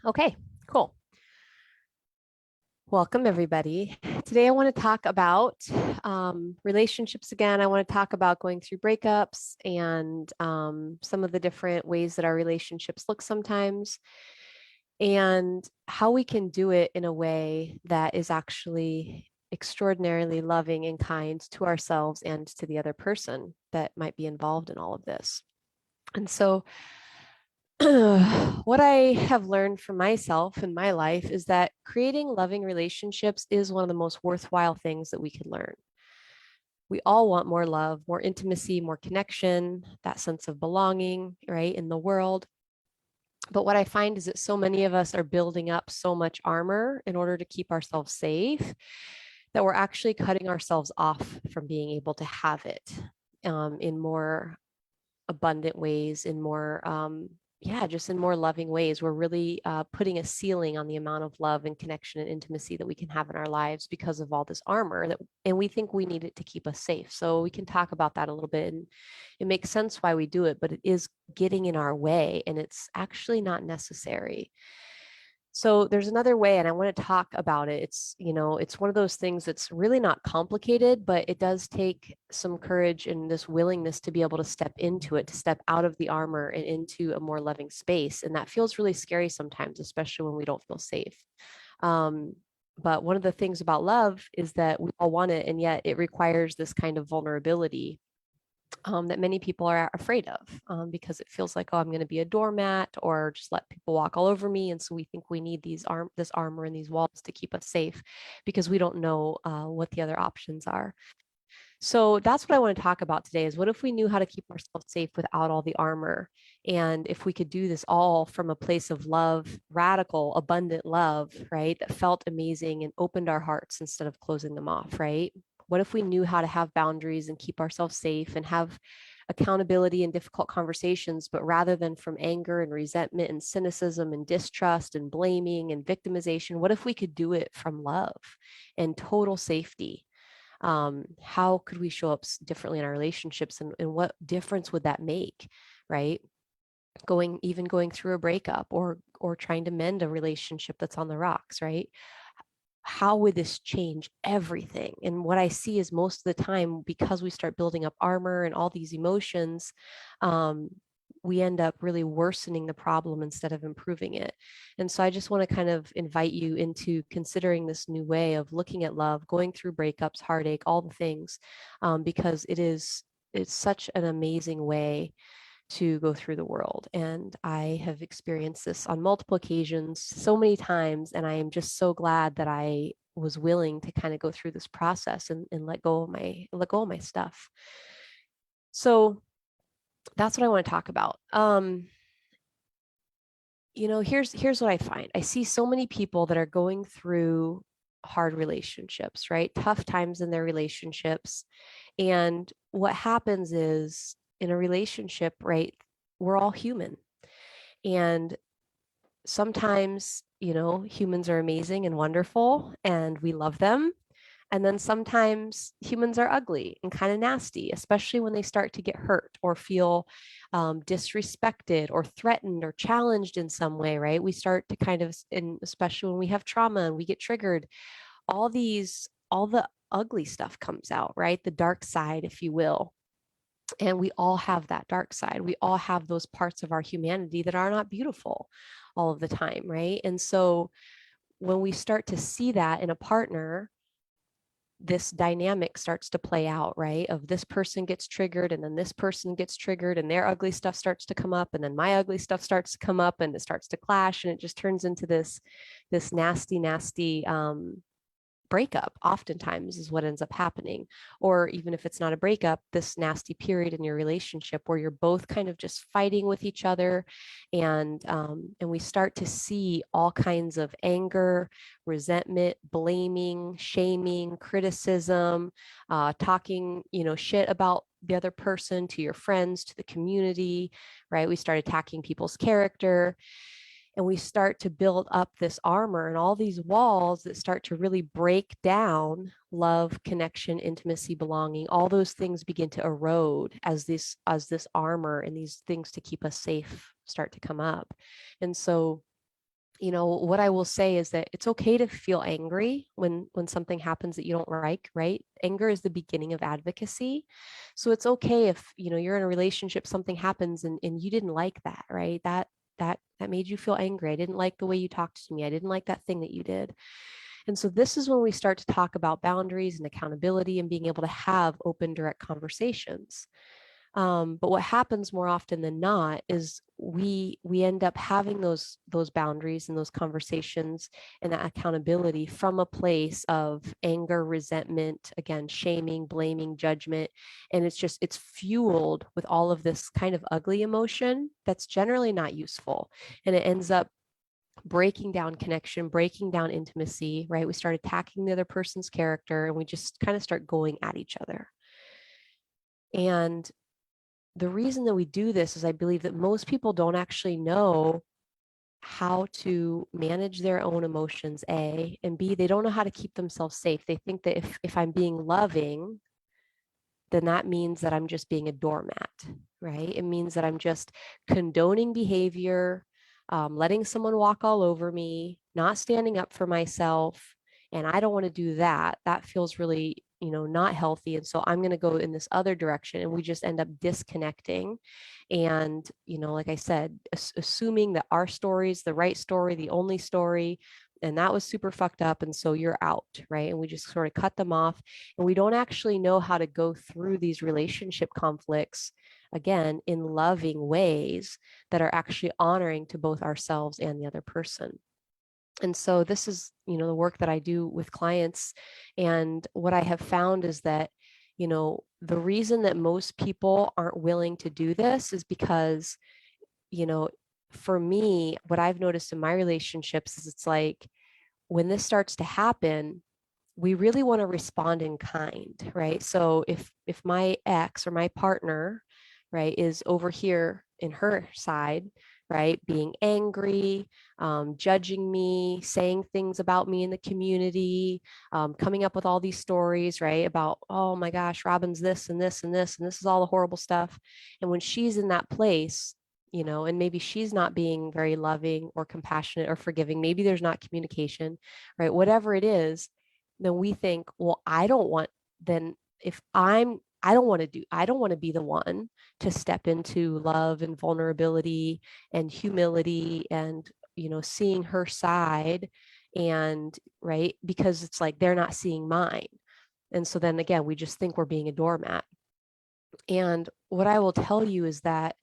Okay, cool. Welcome, everybody. Today, I want to talk about relationships again. I want to talk about going through breakups and some of the different ways that our relationships look sometimes, and how we can do it in a way that is actually extraordinarily loving and kind to ourselves and to the other person that might be involved in all of this. And so, what I have learned for myself in my life is that creating loving relationships is one of the most worthwhile things that we can learn. We all want more love, more intimacy, more connection, that sense of belonging, right, in the world. But what I find is that so many of us are building up so much armor in order to keep ourselves safe that we're actually cutting ourselves off from being able to have it in more abundant ways, in more just in more loving ways. We're really putting a ceiling on the amount of love and connection and intimacy that we can have in our lives because of all this armor and we think we need it to keep us safe. So we can talk about that a little bit, and it makes sense why we do it, but it is getting in our way and it's actually not necessary. So there's another way, and I want to talk about it. It's one of those things that's really not complicated, but it does take some courage and this willingness to be able to step into it, to step out of the armor and into a more loving space. And that feels really scary sometimes, especially when we don't feel safe. Um, but one of the things about love is that we all want it, and yet it requires this kind of vulnerability that many people are afraid of because it feels like, oh, I'm going to be a doormat or just let people walk all over me. And so we think we need this armor and these walls to keep us safe because we don't know what the other options are. So that's what I want to talk about today is what if we knew how to keep ourselves safe without all the armor? And if we could do this all from a place of love, radical, abundant love, right? That felt amazing and opened our hearts instead of closing them off, right? What if we knew how to have boundaries and keep ourselves safe and have accountability and difficult conversations, but rather than from anger and resentment and cynicism and distrust and blaming and victimization, what if we could do it from love and total safety? How could we show up differently in our relationships, and what difference would that make, right? Going through a breakup or trying to mend a relationship that's on the rocks, right? How would this change everything? And what I see is most of the time, because we start building up armor and all these emotions, um, we end up really worsening the problem instead of improving it. And so I just want to kind of invite you into considering this new way of looking at love, going through breakups, heartache, all the things, because it's such an amazing way to go through the world. And I have experienced this on multiple occasions so many times. And I am just so glad that I was willing to kind of go through this process and let go of my stuff. So that's what I want to talk about. Here's what I find. I see so many people that are going through hard relationships, right? Tough times in their relationships. And what happens is in a relationship, right? We're all human. And sometimes, humans are amazing and wonderful and we love them. And then sometimes humans are ugly and kind of nasty, especially when they start to get hurt or feel disrespected or threatened or challenged in some way, right? We start to kind of, and especially when we have trauma and we get triggered, all the ugly stuff comes out, right? The dark side, if you will. And we all have that dark side. We all have those parts of our humanity that are not beautiful all of the time, right? And so when we start to see that in a partner, this dynamic starts to play out, right? Of this person gets triggered and then this person gets triggered and their ugly stuff starts to come up and then my ugly stuff starts to come up and it starts to clash and it just turns into this nasty breakup oftentimes is what ends up happening. Or even if it's not a breakup, this nasty period in your relationship where you're both kind of just fighting with each other, and we start to see all kinds of anger, resentment, blaming, shaming, criticism, talking shit about the other person to your friends, to the community, right? We start attacking people's character. And we start to build up this armor and all these walls that start to really break down love, connection, intimacy, belonging. All those things begin to erode as this armor and these things to keep us safe start to come up. And so, what I will say is that it's okay to feel angry when something happens that you don't like, right? Anger is the beginning of advocacy. So it's okay if, you're in a relationship, something happens and you didn't like that, right? That made you feel angry. I didn't like the way you talked to me. I didn't like that thing that you did. And so this is when we start to talk about boundaries and accountability and being able to have open, direct conversations. But what happens more often than not is we end up having those boundaries and those conversations and that accountability from a place of anger, resentment, again, shaming, blaming, judgment. And it's fueled with all of this kind of ugly emotion that's generally not useful. And it ends up breaking down connection, breaking down intimacy, right? We start attacking the other person's character and we just kind of start going at each other. And the reason that we do this is I believe that most people don't actually know how to manage their own emotions, A, and B, they don't know how to keep themselves safe. They think that if I'm being loving, then that means that I'm just being a doormat, right? It means that I'm just condoning behavior, letting someone walk all over me, not standing up for myself. And I don't want to do that. That feels really, not healthy. And so I'm going to go in this other direction. And we just end up disconnecting. And, like I said, assuming that our story is the right story, the only story, and that was super fucked up. And so you're out, right? And we just sort of cut them off. And we don't actually know how to go through these relationship conflicts, again, in loving ways that are actually honoring to both ourselves and the other person. And so this is, the work that I do with clients. And what I have found is that, the reason that most people aren't willing to do this is because, you know, for me, what I've noticed in my relationships is it's like when this starts to happen, we really want to respond in kind, right? So if my ex or my partner, right, is over here in her side, right, being angry, judging me, saying things about me in the community, coming up with all these stories, right, about, oh my gosh, Robin's this and this and this, and this is all the horrible stuff. And when she's in that place, and maybe she's not being very loving or compassionate or forgiving, maybe there's not communication, right? Whatever it is, then we think, well, then if I don't want to be the one to step into love and vulnerability and humility and, seeing her side and, right, because it's like they're not seeing mine. And so then again, we just think we're being a doormat. And what I will tell you is that,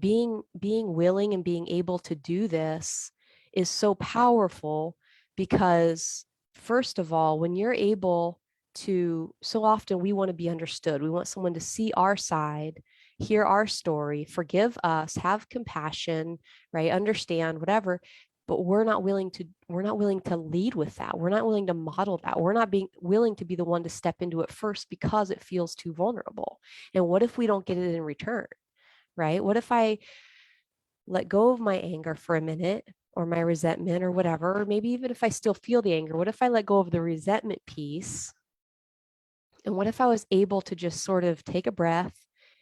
being willing and being able to do this is so powerful because first of all, when you're able to, so often we want to be understood. We want someone to see our side, hear our story, forgive us, have compassion, right? Understand, whatever. But we're not willing to lead with that. We're not willing to model that. We're not being willing to be the one to step into it first because it feels too vulnerable. And what if we don't get it in return? Right? What if I let go of my anger for a minute or my resentment or whatever, or maybe even if I still feel the anger, what if I let go of the resentment piece? And what if I was able to just sort of take a breath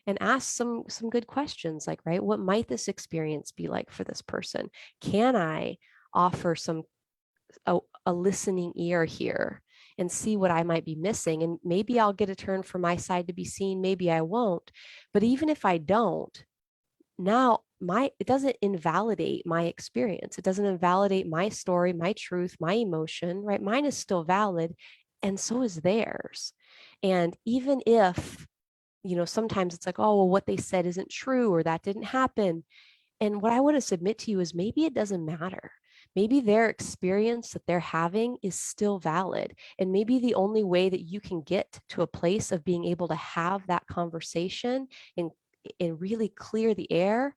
and ask some good questions like, right, what might this experience be like for this person? Can I offer a listening ear here and see what I might be missing? And maybe I'll get a turn for my side to be seen, maybe I won't. But even if I don't, now it doesn't invalidate my experience. It doesn't invalidate my story, my truth, my emotion, right? Mine is still valid and so is theirs. And even if, sometimes it's like, oh, well, what they said isn't true or that didn't happen. And what I want to submit to you is maybe it doesn't matter. Maybe their experience that they're having is still valid. And maybe the only way that you can get to a place of being able to have that conversation and really clear the air,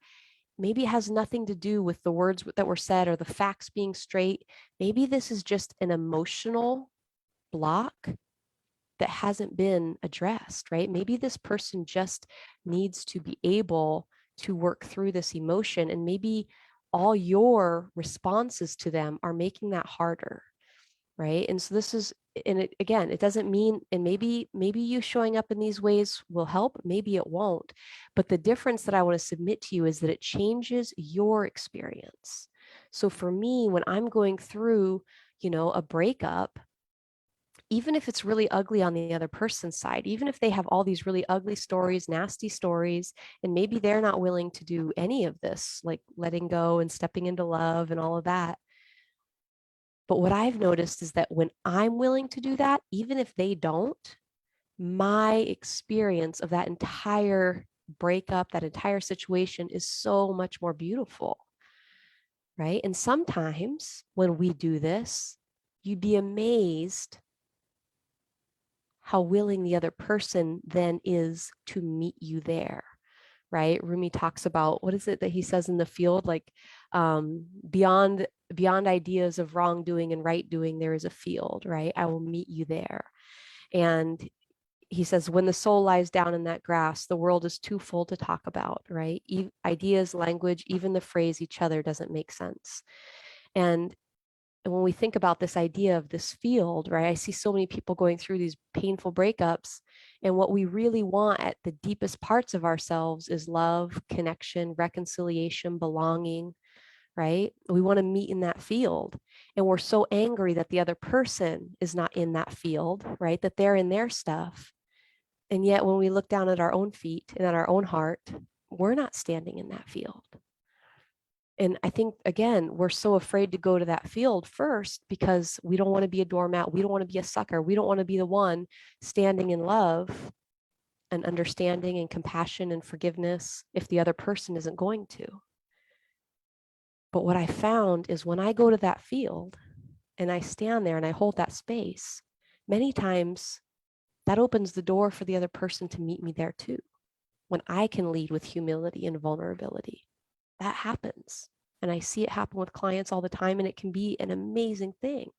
maybe it has nothing to do with the words that were said or the facts being straight. Maybe this is just an emotional block that hasn't been addressed, right? Maybe this person just needs to be able to work through this emotion. And maybe all your responses to them are making that harder, right? And so this is, and it, again, it doesn't mean, and maybe you showing up in these ways will help, maybe it won't. But the difference that I want to submit to you is that it changes your experience. So for me, when I'm going through, a breakup, even if it's really ugly on the other person's side, even if they have all these really ugly stories, nasty stories, and maybe they're not willing to do any of this, like letting go and stepping into love and all of that. But what I've noticed is that when I'm willing to do that, even if they don't, my experience of that entire breakup, that entire situation is so much more beautiful, right? And sometimes when we do this, you'd be amazed how willing the other person then is to meet you there, right? Rumi talks about, what is it that he says in the field, like beyond ideas of wrongdoing and right doing, there is a field, right? I will meet you there. And he says, when the soul lies down in that grass, the world is too full to talk about, right? Ideas, language, even the phrase each other doesn't make sense. And when we think about this idea of this field, right, I see so many people going through these painful breakups. And what we really want at the deepest parts of ourselves is love, connection, reconciliation, belonging, right? We want to meet in that field. And we're so angry that the other person is not in that field, right? That they're in their stuff. And yet, when we look down at our own feet and at our own heart, we're not standing in that field. And I think, again, we're so afraid to go to that field first because we don't want to be a doormat. We don't want to be a sucker. We don't want to be the one standing in love and understanding and compassion and forgiveness if the other person isn't going to. But what I found is when I go to that field and I stand there and I hold that space, many times that opens the door for the other person to meet me there too. When I can lead with humility and vulnerability, that happens. And I see it happen with clients all the time, and it can be an amazing thing,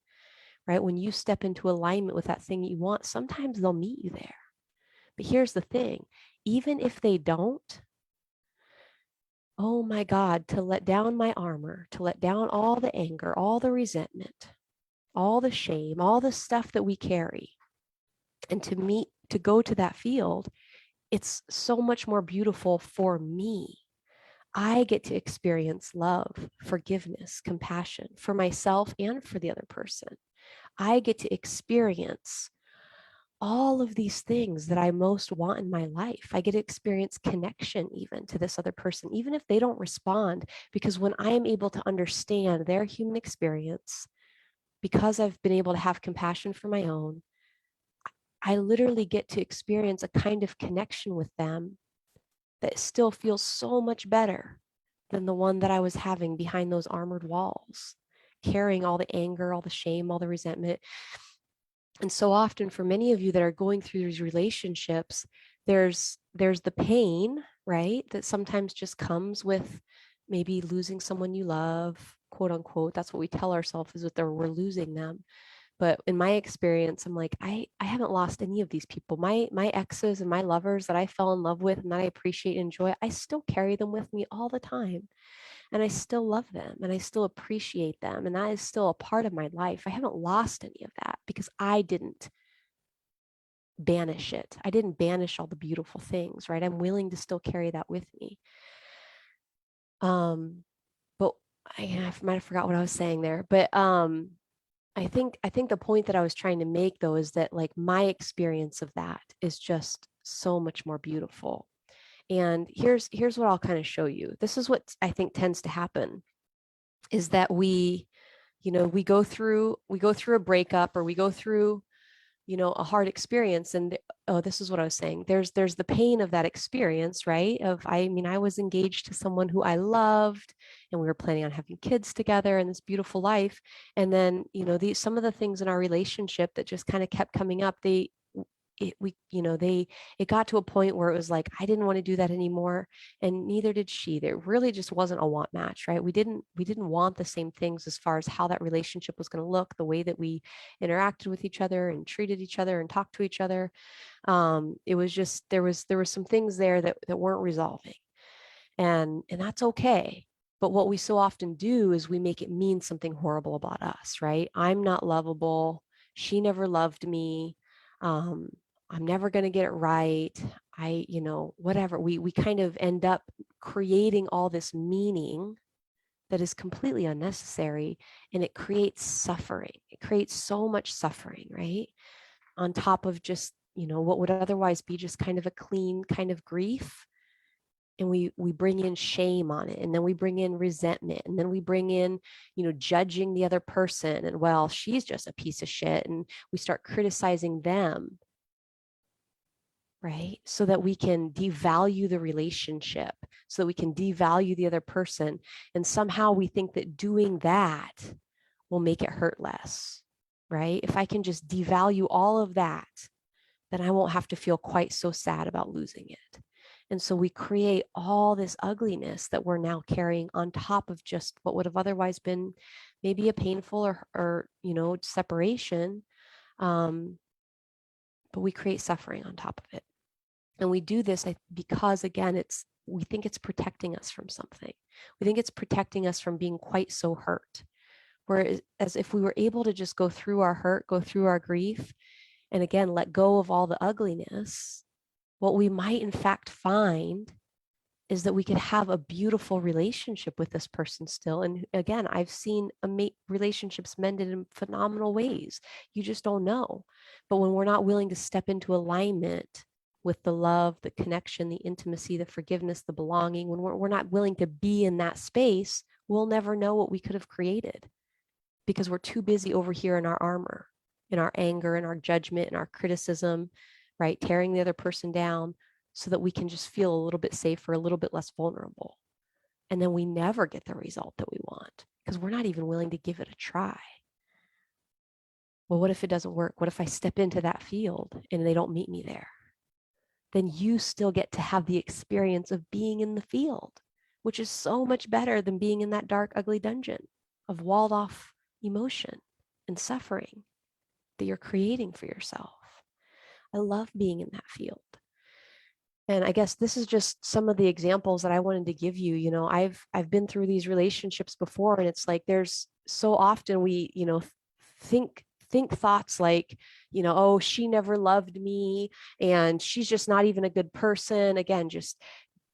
right? When you step into alignment with that thing you want, sometimes they'll meet you there. But here's the thing, even if they don't, oh my God, to let down my armor, to let down all the anger, all the resentment, all the shame, all the stuff that we carry, and to go to that field, it's so much more beautiful for me. I get to experience love, forgiveness, compassion for myself and for the other person. I get to experience all of these things that I most want in my life. I get to experience connection even to this other person, even if they don't respond, because when I am able to understand their human experience, because I've been able to have compassion for my own, I literally get to experience a kind of connection with them that still feels so much better than the one that I was having behind those armored walls, carrying all the anger, all the shame, all the resentment. And so often for many of you that are going through these relationships, there's the pain, right? That sometimes just comes with maybe losing someone you love, quote unquote. That's what we tell ourselves, is that we're losing them. But in my experience, I'm like, I haven't lost any of these people. My exes and my lovers that I fell in love with and that I appreciate and enjoy, I still carry them with me all the time. And I still love them and I still appreciate them. And that is still a part of my life. I haven't lost any of that because I didn't banish it. I didn't banish all the beautiful things, right? I'm willing to still carry that with me. But I might have forgot what I was saying there. But I think the point that I was trying to make though is that like my experience of that is just so much more beautiful. And here's what I'll kind of show you. This is what I think tends to happen is that we go through a breakup, or we go through a hard experience. And oh, this is what I was saying, there's the pain of that experience, right? I was engaged to someone who I loved, and we were planning on having kids together and this beautiful life. And then some of the things in our relationship that just kind of kept coming up, it got to a point where it was like I didn't want to do that anymore, and neither did she. There really just wasn't a want match, right? We didn't want the same things as far as how that relationship was going to look, the way that we interacted with each other and treated each other and talked to each other. It was just there was some things there that weren't resolving, and that's okay. But what we so often do is we make it mean something horrible about us, right? I'm not lovable. She never loved me. Um, I'm never going to get it right. Whatever. We kind of end up creating all this meaning that is completely unnecessary, and it creates suffering. It creates so much suffering, right? On top of just, what would otherwise be just kind of a clean kind of grief. And we bring in shame on it, and then we bring in resentment, and then we bring in, judging the other person, and well, she's just a piece of shit, and we start criticizing them, right? So that we can devalue the relationship, so that we can devalue the other person. And somehow we think that doing that will make it hurt less, right? If I can just devalue all of that, then I won't have to feel quite so sad about losing it. And so we create all this ugliness that we're now carrying on top of just what would have otherwise been maybe a painful or separation. But we create suffering on top of it. And we do this because, again, we think it's protecting us from something. We think it's protecting us from being quite so hurt. Whereas if we were able to just go through our hurt, go through our grief, and again, let go of all the ugliness, what we might in fact find is that we could have a beautiful relationship with this person still. And again, I've seen relationships mended in phenomenal ways. You just don't know. But when we're not willing to step into alignment with the love, the connection, the intimacy, the forgiveness, the belonging, when we're not willing to be in that space, we'll never know what we could have created, because we're too busy over here in our armor, in our anger, in our judgment, in our criticism, right? Tearing the other person down so that we can just feel a little bit safer, a little bit less vulnerable. And then we never get the result that we want because we're not even willing to give it a try. Well, what if it doesn't work? What if I step into that field and they don't meet me there? Then you still get to have the experience of being in the field, which is so much better than being in that dark, ugly dungeon of walled off emotion and suffering that you're creating for yourself. I love being in that field. And I guess this is just some of the examples that I wanted to give you. I've been through these relationships before, and it's like there's so often we, think thoughts like, oh, she never loved me and she's just not even a good person. Again, just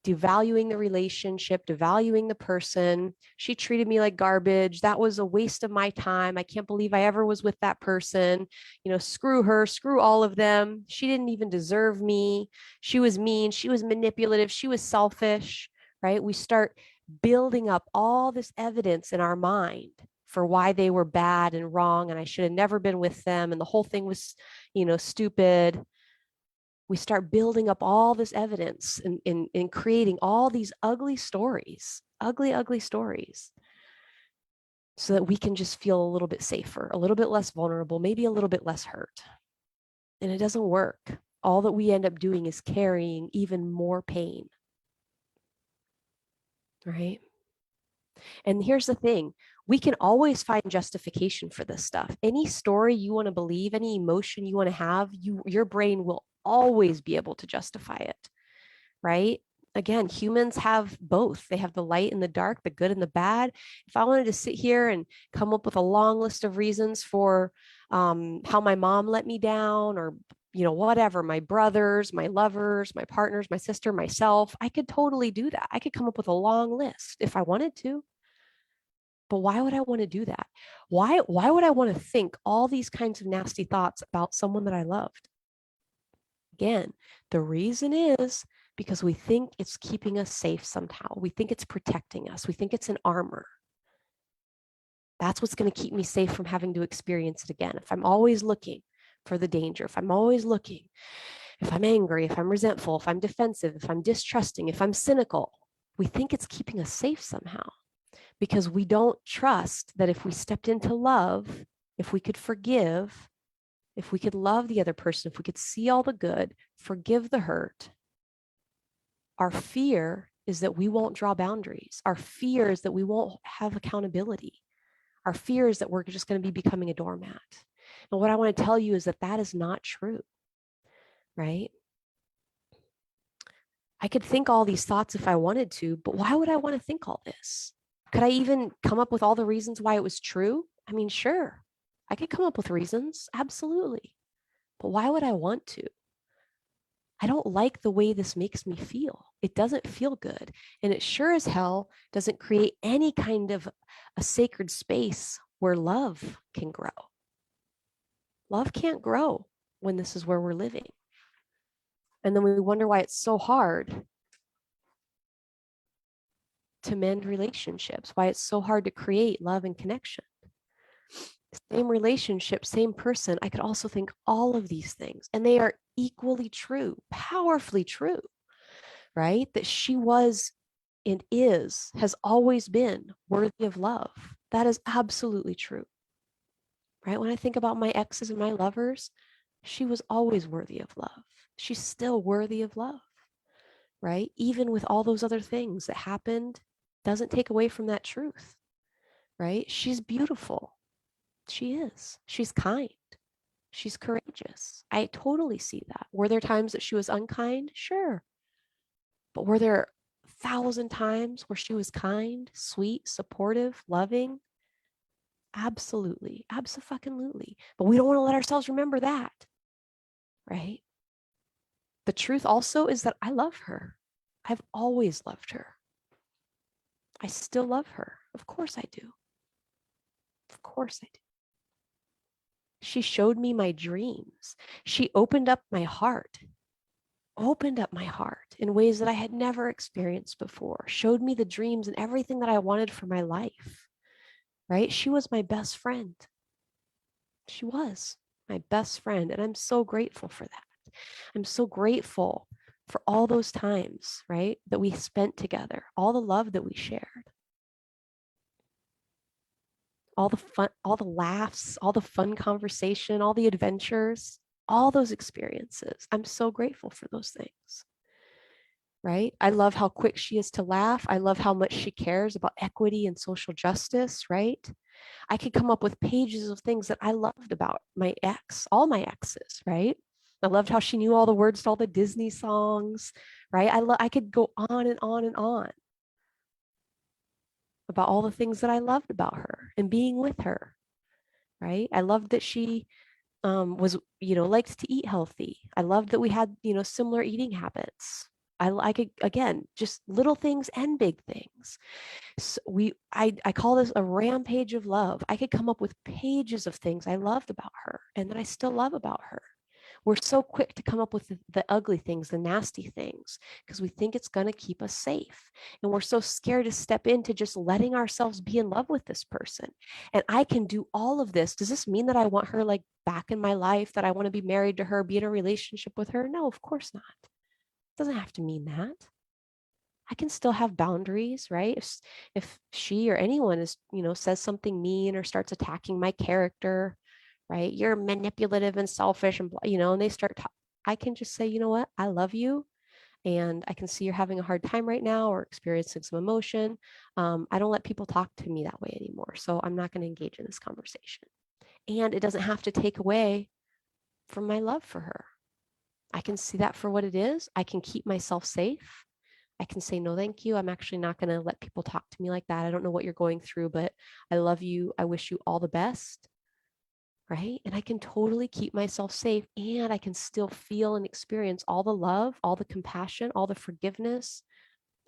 devaluing the relationship, devaluing the person. She treated me like garbage. That was a waste of my time. I can't believe I ever was with that person. Screw her, screw all of them. She didn't even deserve me. She was mean. She was manipulative. She was selfish, right? We start building up all this evidence in our mind for why they were bad and wrong, and I should have never been with them, and the whole thing was, stupid. We start building up all this evidence and creating all these ugly stories, ugly stories, so that we can just feel a little bit safer, a little bit less vulnerable, maybe a little bit less hurt. And it doesn't work. All that we end up doing is carrying even more pain, right? And here's the thing, we can always find justification for this stuff. Any story you want to believe, any emotion you want to have, your brain will always be able to justify it, right? Again, humans have both. They have the light and the dark, the good and the bad. If I wanted to sit here and come up with a long list of reasons for how my mom let me down, or whatever, my brothers, my lovers, my partners, my sister, myself, I could totally do that. I could come up with a long list if I wanted to. But why would I want to do that? Why would I want to think all these kinds of nasty thoughts about someone that I loved? Again, the reason is because we think it's keeping us safe somehow. We think it's protecting us. We think it's an armor. That's what's going to keep me safe from having to experience it again. If I'm always looking for the danger, if I'm always looking, if I'm angry, if I'm resentful, if I'm defensive, if I'm distrusting, if I'm cynical, we think it's keeping us safe somehow, because we don't trust that if we stepped into love, if we could forgive, if we could love the other person, if we could see all the good, forgive the hurt, our fear is that we won't draw boundaries. Our fear is that we won't have accountability. Our fear is that we're just going to be becoming a doormat. And what I want to tell you is that that is not true, right? I could think all these thoughts if I wanted to, but why would I want to think all this? Could I even come up with all the reasons why it was true? I mean, sure, I could come up with reasons, absolutely. But why would I want to? I don't like the way this makes me feel. It doesn't feel good. And it sure as hell doesn't create any kind of a sacred space where love can grow. Love can't grow when this is where we're living. And then we wonder why it's so hard to mend relationships, why it's so hard to create love and connection. Same relationship, same person. I could also think all of these things, and they are equally true, powerfully true, right? That she was and has always been worthy of love. That is absolutely true, right? When I think about my exes and my lovers, she was always worthy of love. She's still worthy of love, right? Even with all those other things that happened, doesn't take away from that truth, right? She's beautiful. She is. She's kind. She's courageous. I totally see that. Were there times that she was unkind? Sure. But were there 1,000 times where she was kind, sweet, supportive, loving? Absolutely. Absolutely. But we don't want to let ourselves remember that, right? The truth also is that I love her. I've always loved her. I still love her. Of course I do. Of course I do. She showed me my dreams. She opened up my heart in ways that I had never experienced before, showed me the dreams and everything that I wanted for my life, right? She was my best friend. She was my best friend. And I'm so grateful for that. I'm so grateful for all those times, right, that we spent together, all the love that we shared, all the fun, all the laughs, all the fun conversation, all the adventures, all those experiences. I'm so grateful for those things. Right? I love how quick she is to laugh. I love how much she cares about equity and social justice, right? I could come up with pages of things that I loved about my ex, all my exes, right? I loved how she knew all the words to all the Disney songs, right? I could go on and on and on about all the things that I loved about her and being with her, right? I loved that she was, liked to eat healthy. I loved that we had, similar eating habits. I could, again, just little things and big things. So I call this a rampage of love. I could come up with pages of things I loved about her and that I still love about her. We're so quick to come up with the ugly things, the nasty things, because we think it's going to keep us safe. And we're so scared to step into just letting ourselves be in love with this person. And I can do all of this. Does this mean that I want her like back in my life, that I want to be married to her, be in a relationship with her? No, of course not. It doesn't have to mean that. I can still have boundaries, right? If she or anyone is, says something mean or starts attacking my character, right? You're manipulative and selfish and, and they start, I can just say, you know what? I love you. And I can see you're having a hard time right now or experiencing some emotion. I don't let people talk to me that way anymore. So I'm not going to engage in this conversation. And it doesn't have to take away from my love for her. I can see that for what it is. I can keep myself safe. I can say, no, thank you. I'm actually not going to let people talk to me like that. I don't know what you're going through, but I love you. I wish you all the best. Right. And I can totally keep myself safe and I can still feel and experience all the love, all the compassion, all the forgiveness,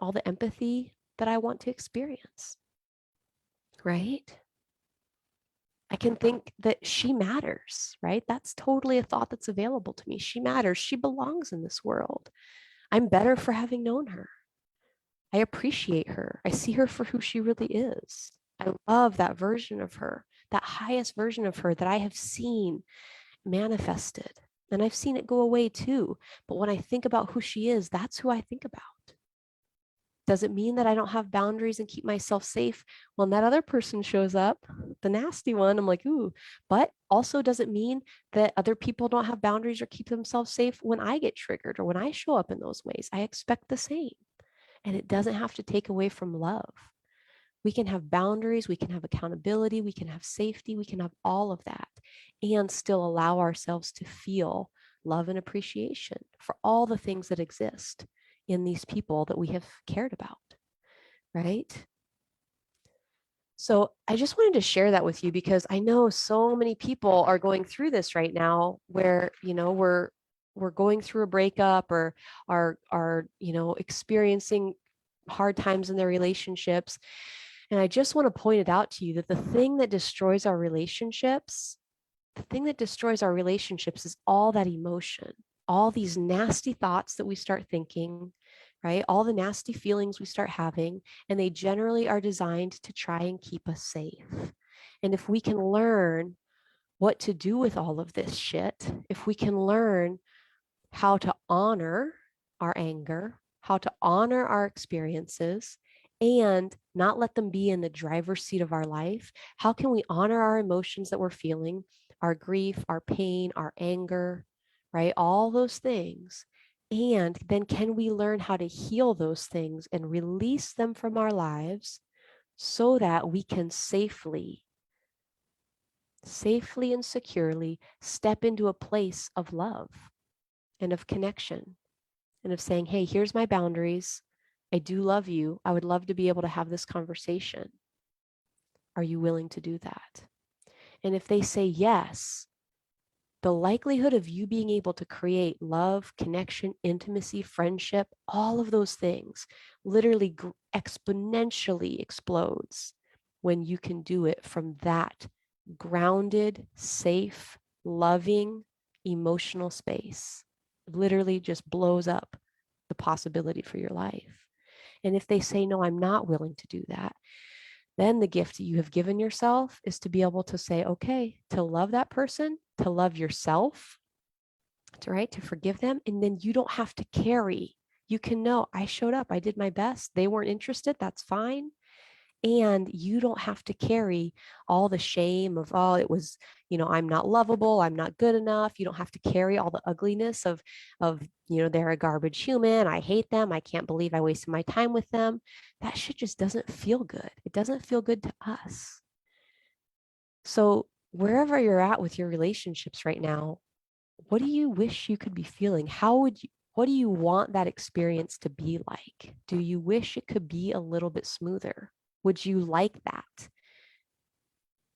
all the empathy that I want to experience. Right. I can think that she matters, right? That's totally a thought that's available to me. She matters. She belongs in this world. I'm better for having known her. I appreciate her. I see her for who she really is. I love that version of her, that highest version of her that I have seen manifested. And I've seen it go away too. But when I think about who she is, that's who I think about. Does it mean that I don't have boundaries and keep myself safe when that other person shows up, the nasty one? I'm like, ooh. But also, does it mean that other people don't have boundaries or keep themselves safe when I get triggered or when I show up in those ways? I expect the same. And it doesn't have to take away from love. We can have boundaries, we can have accountability, we can have safety, we can have all of that and still allow ourselves to feel love and appreciation for all the things that exist in these people that we have cared about, right? So I just wanted to share that with you because I know so many people are going through this right now where, we're going through a breakup or are, experiencing hard times in their relationships. And I just want to point it out to you that the thing that destroys our relationships is all that emotion, all these nasty thoughts that we start thinking, right? All the nasty feelings we start having, and they generally are designed to try and keep us safe. And if we can learn what to do with all of this shit, if we can learn how to honor our anger, how to honor our experiences, and not let them be in the driver's seat of our life. How can we honor our emotions that we're feeling, our grief, our pain, our anger, right? All those things. And then can we learn how to heal those things and release them from our lives so that we can safely and securely step into a place of love and of connection and of saying, hey, here's my boundaries. I do love you. I would love to be able to have this conversation. Are you willing to do that? And if they say yes, the likelihood of you being able to create love, connection, intimacy, friendship, all of those things literally exponentially explodes when you can do it from that grounded, safe, loving, emotional space. Literally just blows up the possibility for your life. And if they say, no, I'm not willing to do that, then the gift you have given yourself is to be able to say, okay, to love that person, to love yourself, to forgive them. And then you don't have to carry. You can know I showed up, I did my best. They weren't interested. That's fine. And you don't have to carry all the shame of, oh, it was, I'm not lovable, I'm not good enough. You don't have to carry all the ugliness of, they're a garbage human. I hate them. I can't believe I wasted my time with them. That shit just doesn't feel good. It doesn't feel good to us. So wherever you're at with your relationships right now, what do you wish you could be feeling? What do you want that experience to be like? Do you wish it could be a little bit smoother? Would you like that?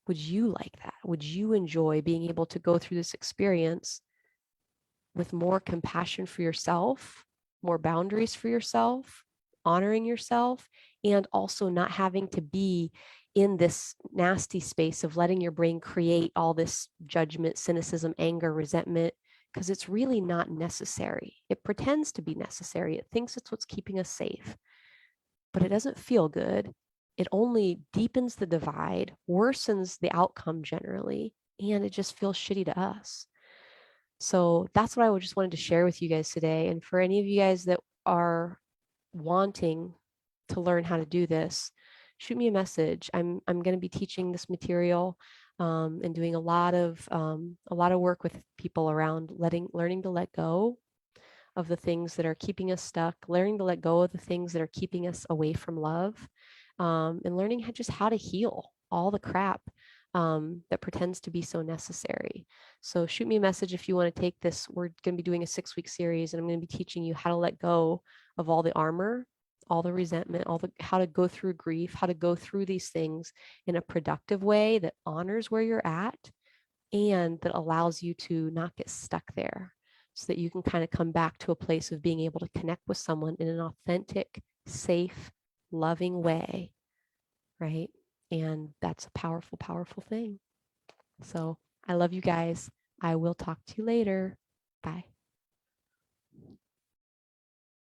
Would you like that? Would you enjoy being able to go through this experience with more compassion for yourself, more boundaries for yourself, honoring yourself, and also not having to be in this nasty space of letting your brain create all this judgment, cynicism, anger, resentment, because it's really not necessary. It pretends to be necessary. It thinks it's what's keeping us safe, but it doesn't feel good. It only deepens the divide, worsens the outcome generally, and it just feels shitty to us. So that's what I just wanted to share with you guys today. And for any of you guys that are wanting to learn how to do this, shoot me a message. I'm going to be teaching this material and doing a lot of work with people around learning to let go of the things that are keeping us stuck, learning to let go of the things that are keeping us away from love, and learning how to heal all the crap that pretends to be so necessary. So shoot me a message if you want to take this. We're going to be doing a 6-week series, and I'm going to be teaching you how to let go of all the armor, all the resentment, how to go through grief, how to go through these things in a productive way that honors where you're at and that allows you to not get stuck there so that you can kind of come back to a place of being able to connect with someone in an authentic, safe, loving way, right? And that's a powerful, powerful thing. So I love you guys. I will talk to you later. Bye.